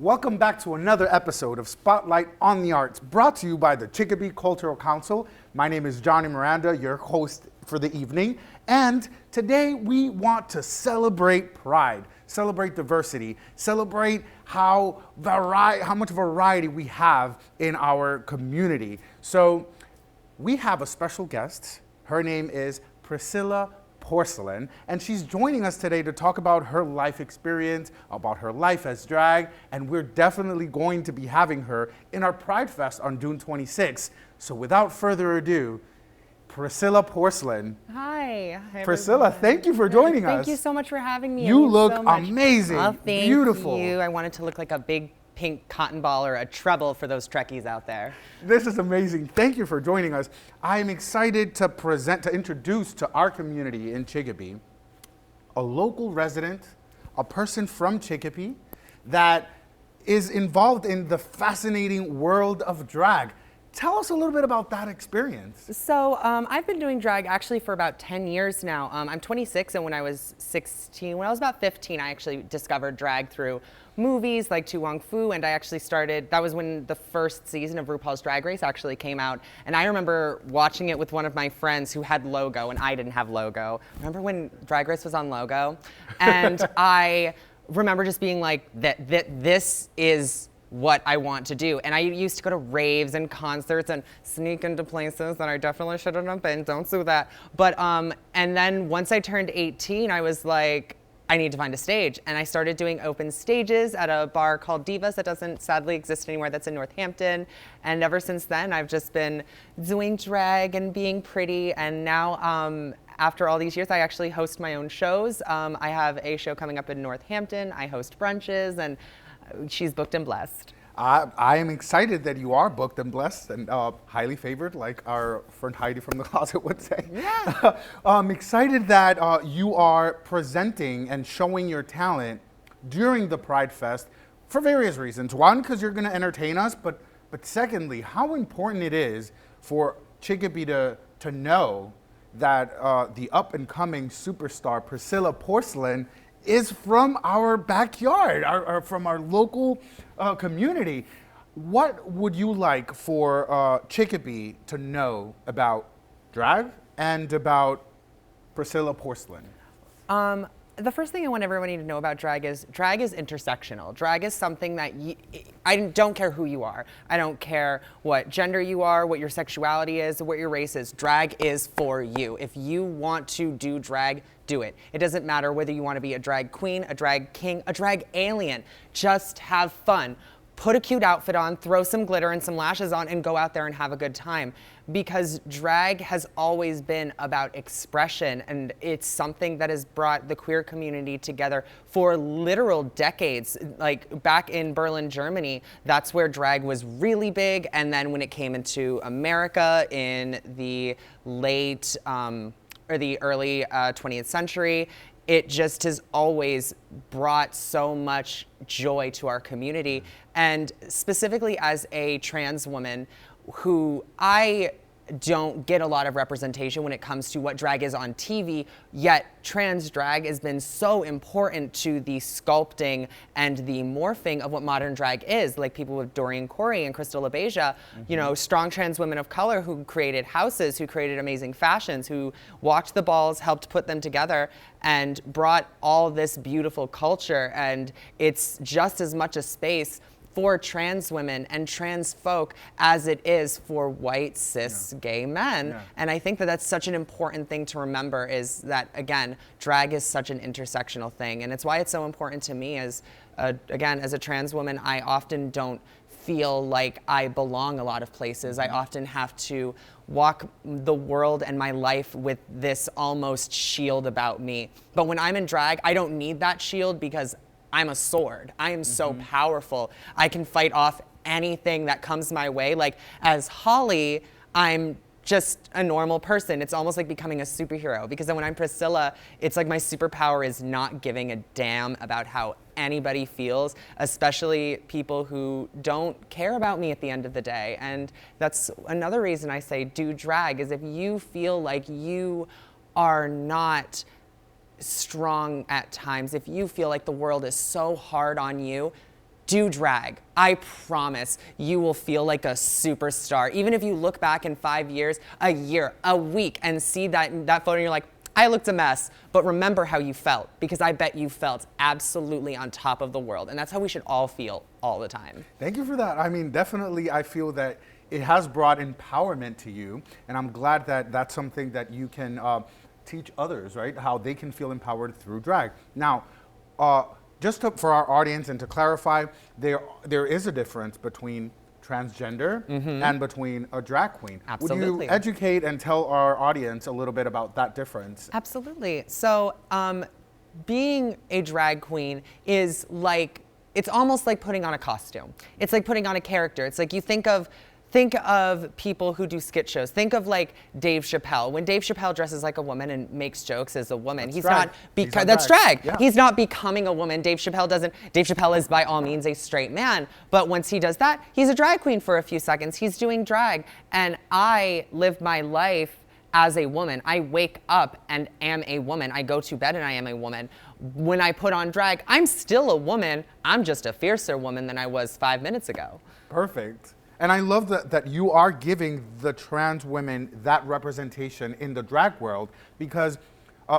Welcome back to another episode of Spotlight on the Arts, brought to you by the Chicopee Cultural Council. My name is Johnny Miranda, your host for the evening, and today we want to celebrate pride, celebrate diversity, celebrate how much variety we have in our community. So we have a special guest. Her name is Priscilla Porcelain, and she's joining us today to talk about her life experience, about her life as drag, and we're definitely going to be having her in our Pride Fest on June 26th. So without further ado, Priscilla Porcelain. Hi. Priscilla, everyone. Thank you for joining us. Thank you so much for having me. You look amazing. Oh, thank beautiful. you. I wanted to look like a big pink cotton ball or a treble for those Trekkies out there. This is amazing. Thank you for joining us. I am excited to introduce to our community in Chicopee a local resident, a person from Chicopee that is involved in the fascinating world of drag. Tell us a little bit about that experience. So I've been doing drag actually for about 10 years now. I'm 26, and when I was about 15, I actually discovered drag through movies like Tu Wong Fu, and I actually that was when the first season of RuPaul's Drag Race actually came out, and I remember watching it with one of my friends who had Logo, and I didn't have Logo. Remember when Drag Race was on Logo? And I remember just being like, this is what I want to do. And I used to go to raves and concerts and sneak into places that I definitely shouldn't have been. Don't do that. But, and then once I turned 18, I was like, I need to find a stage. And I started doing open stages at a bar called Divas that doesn't sadly exist anymore, that's in Northampton. And ever since then, I've just been doing drag and being pretty. And now, after all these years, I actually host my own shows. I have a show coming up in Northampton. I host brunches, and she's booked and blessed. I am excited that you are booked and blessed and highly favored, like our friend Heidi from the closet would say. Yeah. I'm excited that you are presenting and showing your talent during the Pride Fest for various reasons. One, because you're going to entertain us, but secondly, how important it is for Chicopee to know that the up-and-coming superstar Priscilla Porcelain is from our backyard, from our local community. What would you like for Chicopee to know about drag and about Priscilla Porcelain? The first thing I want everybody to know about drag is intersectional. Drag is something that I don't care who you are. I don't care what gender you are, what your sexuality is, what your race is. Drag is for you. If you want to do drag, do it. It doesn't matter whether you want to be a drag queen, a drag king, a drag alien. Just have fun. Put a cute outfit on, throw some glitter and some lashes on, and go out there and have a good time. Because drag has always been about expression, and it's something that has brought the queer community together for literal decades. Like back in Berlin, Germany, that's where drag was really big, and then when it came into America in the late or the early 20th century, it just has always brought so much joy to our community. And specifically as a trans woman who I don't get a lot of representation when it comes to what drag is on TV, yet trans drag has been so important to the sculpting and the morphing of what modern drag is, like people with Dorian Corey and Crystal LaBeija, you know, strong trans women of color who created houses, who created amazing fashions, who walked the balls, helped put them together, and brought all this beautiful culture. And it's just as much a space for trans women and trans folk as it is for white cis gay men. Yeah. And I think that that's such an important thing to remember, is that, again, drag is such an intersectional thing. And it's why it's so important to me as, again, as a trans woman. I often don't feel like I belong a lot of places. I often have to walk the world and my life with this almost shield about me. But when I'm in drag, I don't need that shield, because I'm a sword. I am so powerful. I can fight off anything that comes my way. Like, as Holly, I'm just a normal person. It's almost like becoming a superhero, because then when I'm Priscilla, it's like my superpower is not giving a damn about how anybody feels, especially people who don't care about me at the end of the day. And that's another reason I say do drag, is if you feel like you are not strong at times, if you feel like the world is so hard on you, do drag. I promise you will feel like a superstar. Even if you look back in 5 years, a year, a week, and see that photo and you're like, I looked a mess, but remember how you felt, because I bet you felt absolutely on top of the world. And that's how we should all feel all the time. Thank you for that. I mean, definitely, I feel that it has brought empowerment to you, and I'm glad that that's something that you can teach others, right? How they can feel empowered through drag. Now, for our audience and to clarify, there is a difference between transgender and between a drag queen. Absolutely. Would you educate and tell our audience a little bit about that difference? Absolutely. So being a drag queen is like, it's almost like putting on a costume. It's like putting on a character. It's like you think of people who do skit shows. Think of like Dave Chappelle. When Dave Chappelle dresses like a woman and makes jokes as a woman, that's drag. Yeah. He's not becoming a woman. Dave Chappelle is by all means a straight man, but once he does that, he's a drag queen for a few seconds. He's doing drag. And I live my life as a woman. I wake up and am a woman. I go to bed and I am a woman. When I put on drag, I'm still a woman. I'm just a fiercer woman than I was 5 minutes ago. Perfect. And I love that you are giving the trans women that representation in the drag world, because,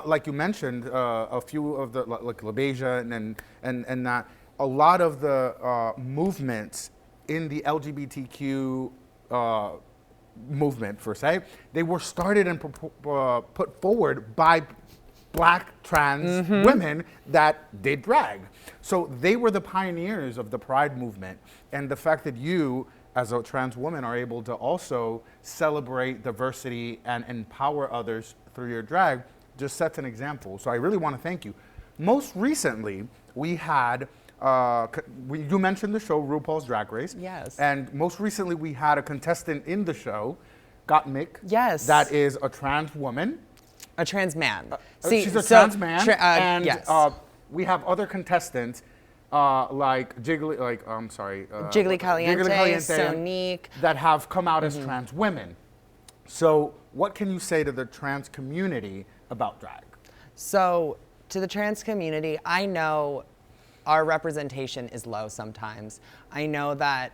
like you mentioned, a few of the, like LaBeija and that, a lot of the movements in the LGBTQ movement, per se, they were started and put forward by Black trans women that did drag. So they were the pioneers of the Pride movement. And the fact that you, as a trans woman, are able to also celebrate diversity and empower others through your drag just sets an example. So I really want to thank you. Most recently, we had, you mentioned the show RuPaul's Drag Race. Yes. And most recently, we had a contestant in the show, Got Mick. Yes. That is a trans woman. A trans man. She's a trans man. And yes. We have other contestants like Jiggly Caliente, Sonique, that have come out as trans women. So what can you say to the trans community about drag? So to the trans community, I know our representation is low sometimes. I know that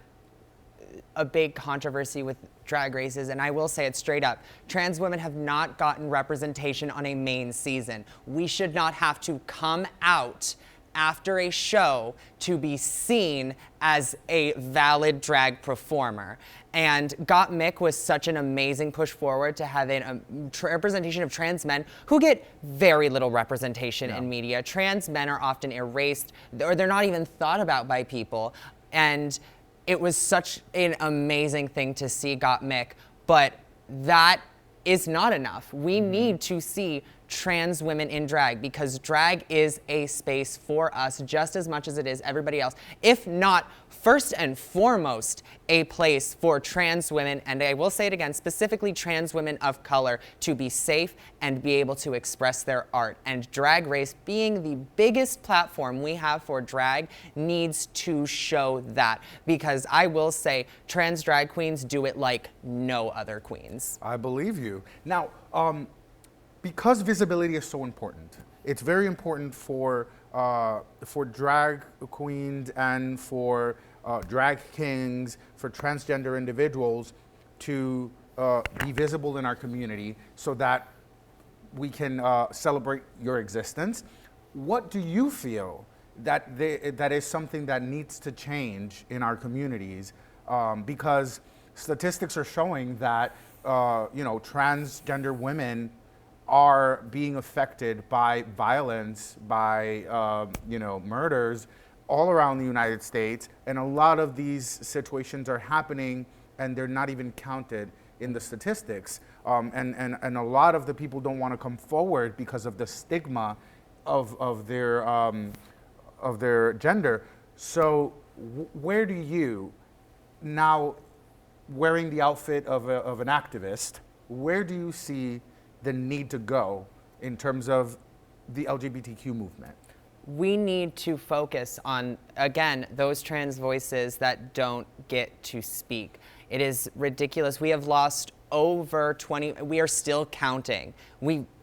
a big controversy with drag races, and I will say it straight up, trans women have not gotten representation on a main season. We should not have to come out after a show to be seen as a valid drag performer. And Got Mick was such an amazing push forward to have a representation of trans men who get very little representation in media. Trans men are often erased, or they're not even thought about by people. And it was such an amazing thing to see Got Mick, but that is not enough. We need to see trans women in drag, because drag is a space for us just as much as it is everybody else, if not first and foremost a place for trans women, and I will say it again, specifically trans women of color, to be safe and be able to express their art. And Drag Race, being the biggest platform we have for drag, needs to show that, because I will say trans drag queens do it like no other queens. I believe you. Now, because visibility is so important, it's very important for drag queens and for drag kings, for transgender individuals to be visible in our community so that we can celebrate your existence. What do you feel that is something that needs to change in our communities? Because statistics are showing that transgender women are being affected by violence, by murders all around the United States, and a lot of these situations are happening and they're not even counted in the statistics. And a lot of the people don't want to come forward because of the stigma of their gender. So where do you, now wearing the outfit of an activist, where do you see the need to go in terms of the LGBTQ movement? We need to focus on, again, those trans voices that don't get to speak. It is ridiculous. We have lost over 20, we are still counting.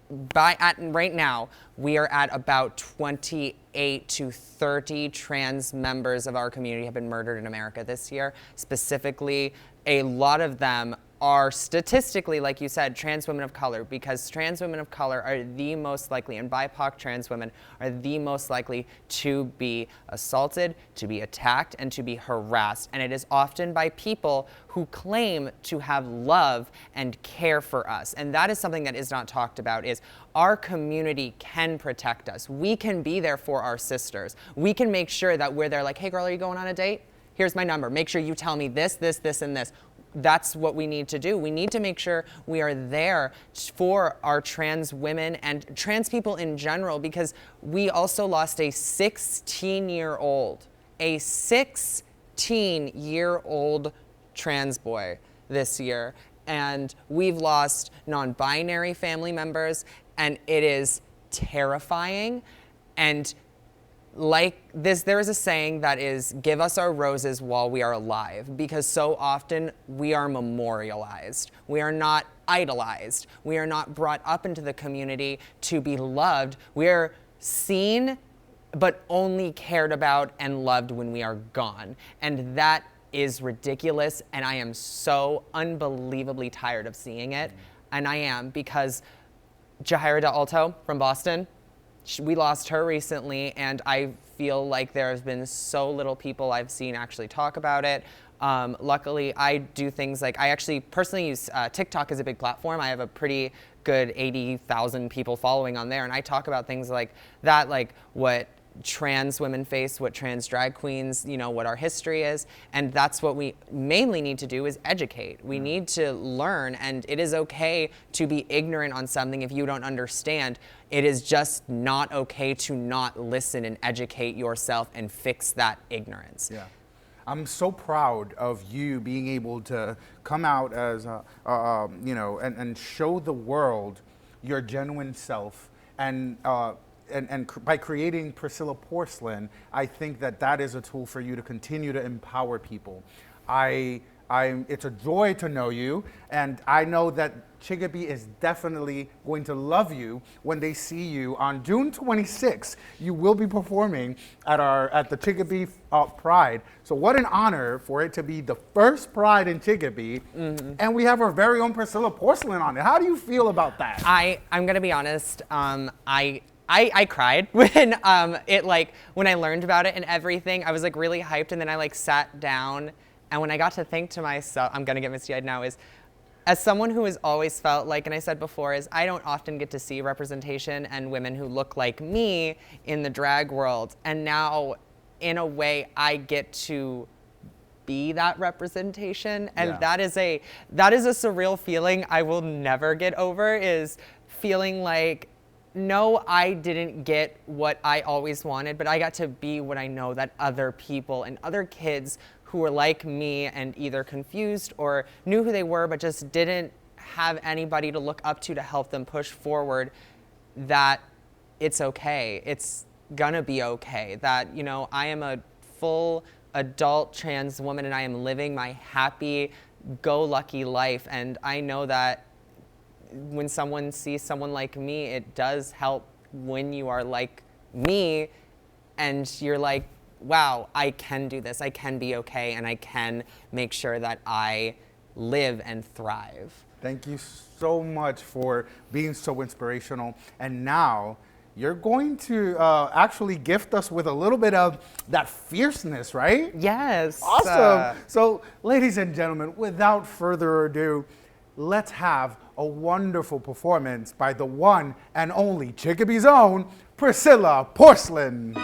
right now, we are at about 28 to 30 trans members of our community have been murdered in America this year. Specifically, a lot of them are statistically, like you said, trans women of color, because trans women of color are the most likely, and BIPOC trans women are the most likely to be assaulted, to be attacked, and to be harassed. And it is often by people who claim to have love and care for us. And that is something that is not talked about, is our community can protect us. We can be there for our sisters. We can make sure that we're there like, hey girl, are you going on a date? Here's my number. Make sure you tell me this, this, this, and this. That's what we need to do. We need to make sure we are there for our trans women and trans people in general, because we also lost a 16-year-old trans boy this year. And we've lost non-binary family members, and it is terrifying. And like this, there is a saying that is, give us our roses while we are alive, because so often we are memorialized. We are not idolized. We are not brought up into the community to be loved. We are seen, but only cared about and loved when we are gone. And that is ridiculous, and I am so unbelievably tired of seeing it. And I am, because Jahaira Alto from Boston, we lost her recently, and I feel like there has been so little people I've seen actually talk about it. Luckily, I do things like, I actually personally use TikTok as a big platform. I have a pretty good 80,000 people following on there, and I talk about things like that, like what trans women face, what trans drag queens, you know, what our history is. And that's what we mainly need to do, is educate. We need to learn, and it is okay to be ignorant on something if you don't understand. It is just not okay to not listen and educate yourself and fix that ignorance. Yeah. I'm so proud of you being able to come out as, you know, and show the world your genuine self. And by creating Priscilla Porcelain, I think that that is a tool for you to continue to empower people. It's a joy to know you, and I know that Chicopee is definitely going to love you when they see you on June 26th. You will be performing at the Chicopee Pride. So what an honor for it to be the first Pride in Chicopee, and we have our very own Priscilla Porcelain on it. How do you feel about that? I'm gonna be honest. I cried when when I learned about it and everything. I was like really hyped, and then I like sat down, and when I got to think to myself, I'm gonna get misty-eyed now, is as someone who has always felt like, and I said before, is I don't often get to see representation and women who look like me in the drag world, and now in a way I get to be that representation, and Yeah. that is a surreal feeling I will never get over, is feeling like, no, I didn't get what I always wanted, but I got to be what I know that other people and other kids who were like me and either confused or knew who they were but just didn't have anybody to look up to help them push forward, that it's okay. It's gonna be okay. That, you know, I am a full adult trans woman, and I am living my happy-go-lucky life, and I know that when someone sees someone like me, it does help when you are like me and you're like, wow, I can do this, I can be okay, and I can make sure that I live and thrive. Thank you so much for being so inspirational. And now you're going to actually gift us with a little bit of that fierceness, right? Yes. Awesome. So, ladies and gentlemen, without further ado, let's have a wonderful performance by the one and only Chicopee's own Priscilla Porcelain.